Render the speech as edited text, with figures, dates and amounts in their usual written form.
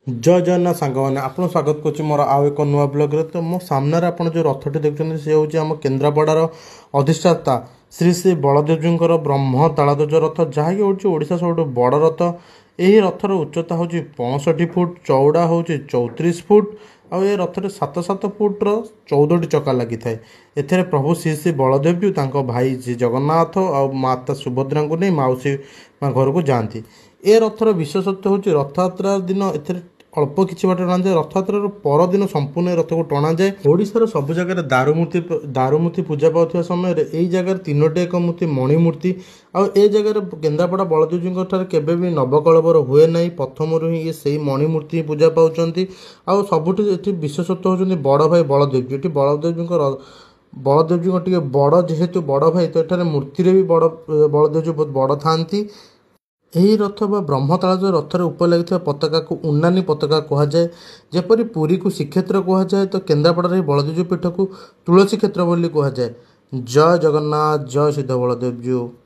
जय जगन्नाथ सांग मैंने आपको स्वागत करुच्ची मोर आउ एक नुआ ब्लग्रे। तो मो सामने आप जो रथटी देखते सी हूँ आम केन्द्रापड़ार अधिष्ठाता श्री श्री बलदेवजींकर ब्रह्म तालध्वज रथ जहाँकि हूँ ओडिशा सब बड़ रथ। यही रथर उच्चता हूँ 65 फुट, चौड़ा हूँ 34 फुट आउ ये रथरे 7 फुट्र 14टी चक्का लगी थाए। एथिरे प्रभु श्री श्री बलदेवजी तांको भाई श्री जगन्नाथ और माता सुभद्रा को नहीं मौसी घर को जाती। ए रथर विशेषत्व हूँ रथयात्रा दिन एथिरे अल्प किसी बाट टणा जाए। रथयात्रा परदिन संपूर्ण रथ को टणा जाए। ओडिशार सब जगह दारुमूर्ति पूजा पाउଥିବା समय यही जगह 3टी एक मूर्ति मणिमूर्ति आ जगह केन्द्रापड़ा बलदेवजी ठारे केबे भी नवकଳेबर हुए ना। प्रथम ही से मणिमूर्ति पूजा पाउछंती। आ सबुठी एठी विशेषत्व होउछंती बड़ भाई बलदेवजी। एठी बलदेवजी टे बड़ जेहेतु बड़ भाई तो एठारे मूर्ति भी बड़ बलदेवजी बहुत बड़ थांती। यही रथ बा ब्रह्मताल रथर ऊपर लगी पताका को उन्नानी पताका कहुए। जेपरी पुरी को श्रीक्षेत्र कहुए तो केन्द्रापड़ा बलदेवजी पीठ को तुलसी क्षेत्र बोली कहुए। जय जगन्नाथ, जय सिद्ध बलदेवजी।